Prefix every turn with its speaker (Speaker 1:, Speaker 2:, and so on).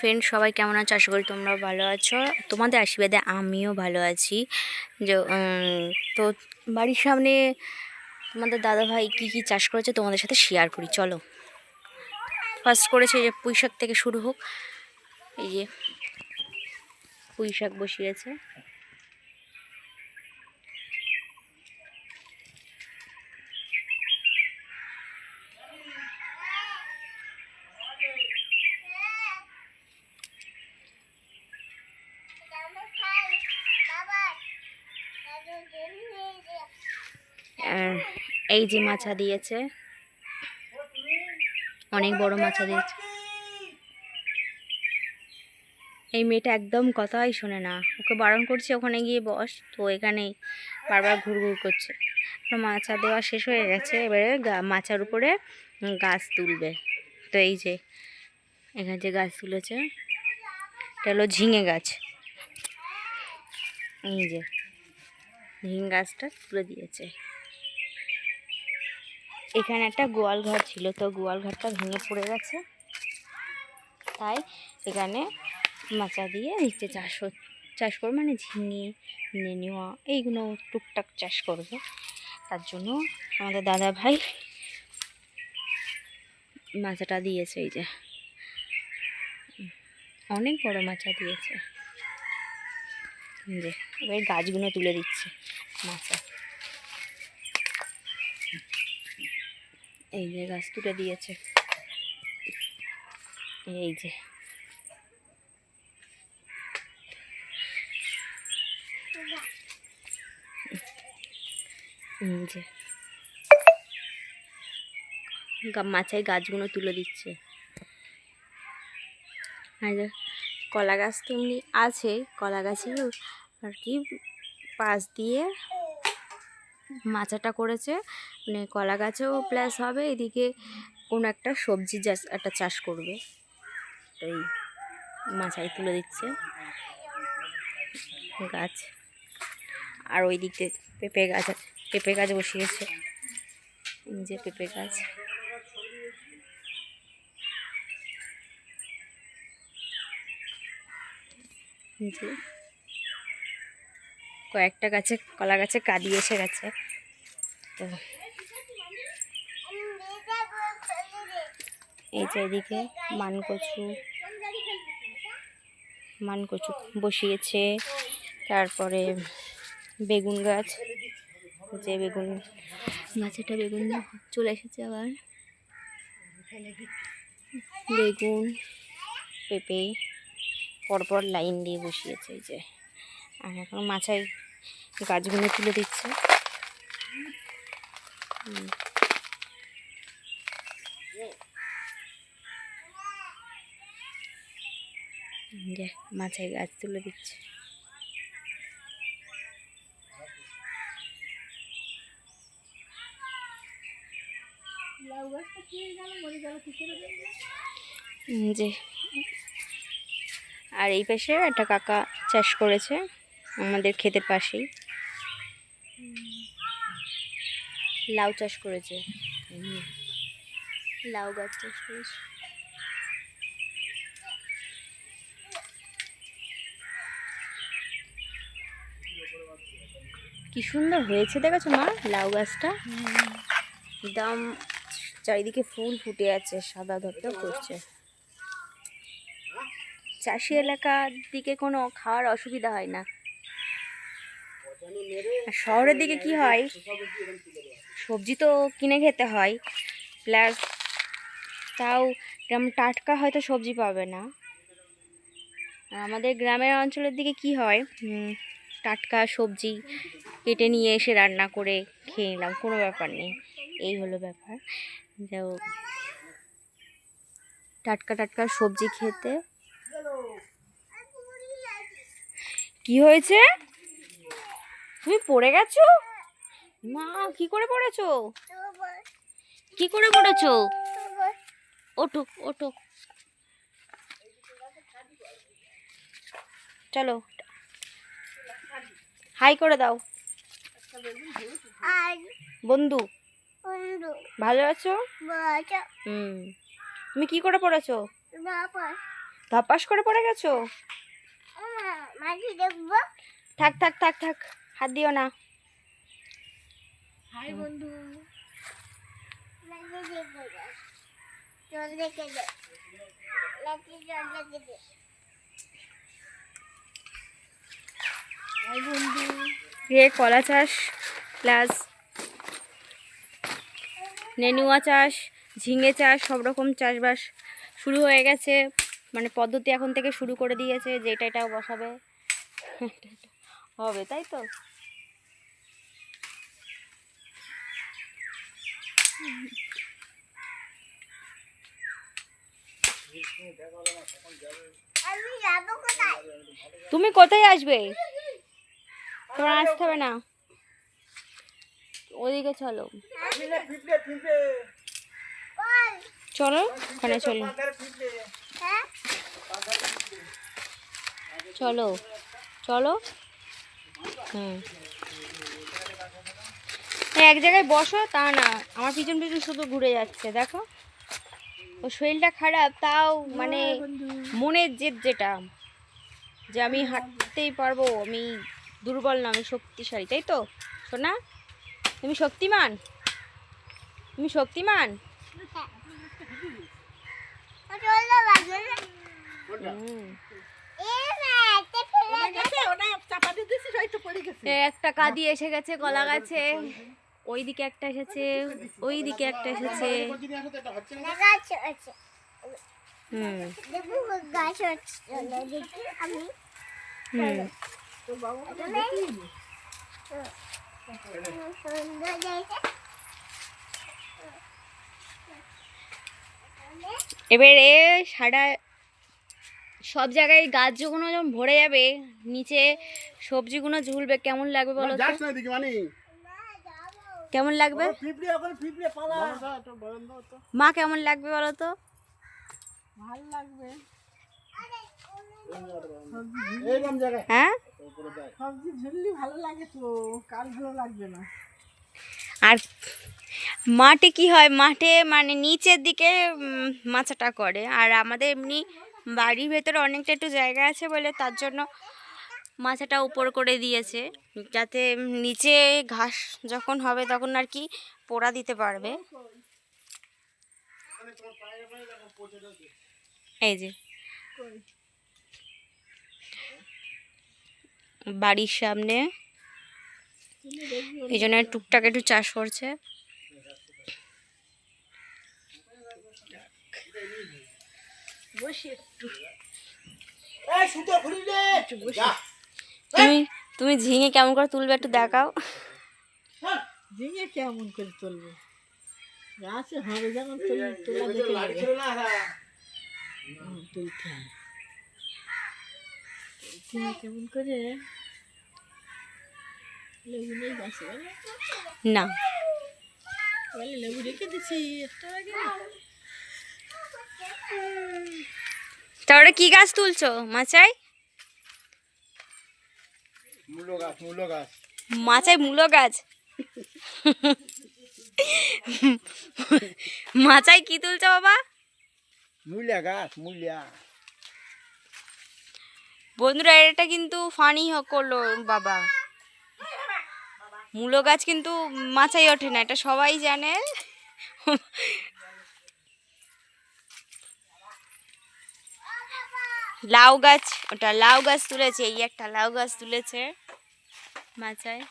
Speaker 1: Friend, সবাই কেমন আছো? আশা করি তোমরাও ভালো আছো। তোমাদের আশীর্বাদে আমিও ভালো আছি। যে তো বাড়ির সামনে তোমাদের দাদাভাই কী কী চাষ করেছে তোমাদের সাথে শেয়ার করি, চলো। ফার্স্ট করেছে যে পুঁই শাক থেকে শুরু হোক। এই যে পুঁই শাক বসিয়েছে। এই যে মাছা দিয়েছে, অনেক বড় মাছা দিয়েছে। এই মেয়েটা একদম কথাই শোনে না, ওকে বারণ করছে ওখানে গিয়ে বস, তো এখানেই বারবার ঘুরঘুর করছে। তো মাছা দেওয়া শেষ হয়ে গেছে, এবারে মাচার উপরে গাছ তুলবে। তো এই যে এখানে যে গাছ তুলেছে এটা হলো ঝিঙে গাছ। এই যে ঝিঙে গাছটা তুলে দিয়েছে। এখানে একটা গোয়াল ঘর ছিল, তো গোয়াল ঘরটা ভেঙে পড়ে গেছে, তাই এখানে মাচা দিয়ে নিচে চাষ করবে, মানে ঝিঙে, নেনুয়া এইগুলো টুকটাক চাষ করবে। তার জন্য আমাদের দাদা ভাই মাচাটা দিয়েছে। এই যে অনেক বড় মাচা দিয়েছে। যে এবার গাছগুলো তুলে দিচ্ছে মাচা। এই যে গাছ তুলে দিয়েছে। এই যে মাচায় গাছগুলো তুলে দিচ্ছে। আর কলা গাছ তো এমনি আছে, কলা গাছের আর কি পাশ দিয়ে মাচাটা করেছে, মানে কলা গাছেও প্লাস হবে, এদিকে কোনো একটা সবজি একটা চাষ করবে, এই মাচায় তুলে দিচ্ছে গাছ। আর ওই দিকে পেঁপে গাছ বসিয়েছে। যে পেঁপে গাছ, যে কয়েকটা গাছে কলা গাছে কাঁদি এসে গেছে। তো এই যে এদিকে মানকচু বসিয়েছে। তারপরে বেগুন গাছ, যে বেগুন গাছেটা বেগুন চলে এসেছে আবার। বেগুন, পেঁপে পরপর লাইন দিয়ে বসিয়েছে। এই যে আর এখন মাচায় গাছগুলো তুলে দিচ্ছে। যে মাচায় গাছ তুলে দিচ্ছে। যে আর এই পাশে একটা কাকা চাষ করেছে আমাদের ক্ষেতের পাশেই, লাউ চাষ করেছে, লাউ গাছ চাষ করেছে। কি সুন্দর হয়েছে দেখেছো মা লাউ গাছটা, একদম চারিদিকে ফুল ফুটে আছে, সাদা ধপধপ করছে। চাষি এলাকার দিকে কোনো খাওয়ার অসুবিধা হয় না। আর শহরের দিকে কি হয়, সবজি তো কিনে খেতে হয়, প্লাস তাও তেমন টাটকা হয়তো সবজি পাবে না। আর আমাদের গ্রামের অঞ্চলের দিকে কি হয়, টাটকা সবজি কেটে নিয়ে এসে রান্না করে খেয়ে নিলাম, কোনো ব্যাপার নেই। এই হলো ব্যাপার, যে টাটকা সবজি খেতে। কি হয়েছে, তুমি পড়ে গেছো? মা কি করে পড়েছো? কি করে পড়েছো? ওঠো ওঠো, চলো হাই করে দাও। বন্ধু ভালো আছো? তুমি কি করে পড়েছো? ধপাস করে পড়ে গেছো? থাক থাক থাক থাক, হাত দিও না।
Speaker 2: হাই বন্ধু।
Speaker 1: কলা চাষ প্লাস নেনুয়া চাষ, ঝিঙে চাষ, সব রকম চাষবাস শুরু হয়ে গেছে। মানে পদ্ধতি এখন থেকে শুরু করে দিয়েছে, যেটা এটাও বসাবে হবে, তাই তো? তুমি কোথায় আসবে? তোমার আসতে হবে না, ওদিকে চলো। চলো ওখানে চলো, চলো চলো। এক জায়গায় বসো, তা না, আমার পিছন পিছন শুধু ঘুরে যাচ্ছে। দেখো ও শরীরটা খারাপ, তাও মানে মনের জেদ, যেটা যে আমি হাঁটতেই পারবো, আমি দুর্বল না, আমি শক্তিশালী, তাই তো সোনা? তুমি শক্তিমান, তুমি শক্তিমান। একটা কাঁদি এসে গেছে কলা গাছে, ওইদিকে একটা এসেছে, ওইদিকে একটা এসেছে। এবারে সারা সব জায়গায় গাছগুলো যখন ভরে যাবে, নিচে সবজিগুলো ঝুলবে, কেমন লাগবে বলো তো? কেমন লাগবে মা, কেমন লাগবে বলো তো?
Speaker 2: ভালো লাগবে।
Speaker 1: হ্যাঁ,
Speaker 2: সবজি ঝুললি ভালো লাগে তো, কাল ভালো লাগবে না।
Speaker 1: আর মাঠে কি হয়, মাঠে মানে নিচের দিকে মাচাটা করে, আর আমাদের এমনি বাড়ির ভেতরে অনেকটা একটু জায়গা আছে বলে তার জন্য মাচাটা উপর করে দিয়েছে, যাতে নিচে ঘাস যখন হবে তখন আর কি পোড়া দিতে পারবে। এই যে বাড়ির সামনে, এই জন্য টুকটাক একটু চাষ করছে। তুমি তুমি ঝিঙে কেমন করে তুলবে একটু দেখাও।
Speaker 2: ঝিঙে কেমন করে তুলবে, গাছে হবে যেমন তোলা দেখে লাগে তুলতে হয়। কেমন করে লেবু নেই গাছে?
Speaker 1: না,
Speaker 2: বলে লেবু রেখে দিছি একটা আগে।
Speaker 1: তাহলে কি গাছ তুলছো মাচায়? মাচায় মূলো গাছ মাচায় কি তুলছো বাবা?
Speaker 3: মূলা গাছ, মূলা।
Speaker 1: বন্ধুরা, এটা কিন্তু ফানি করলো বাবা, মূলো গাছ কিন্তু মাচায় ওঠে না, এটা সবাই জানে। লাউ গাছ, ওটা লাউ গাছ তুলেছে, এই একটা লাউ গাছ তুলেছে মাচায়।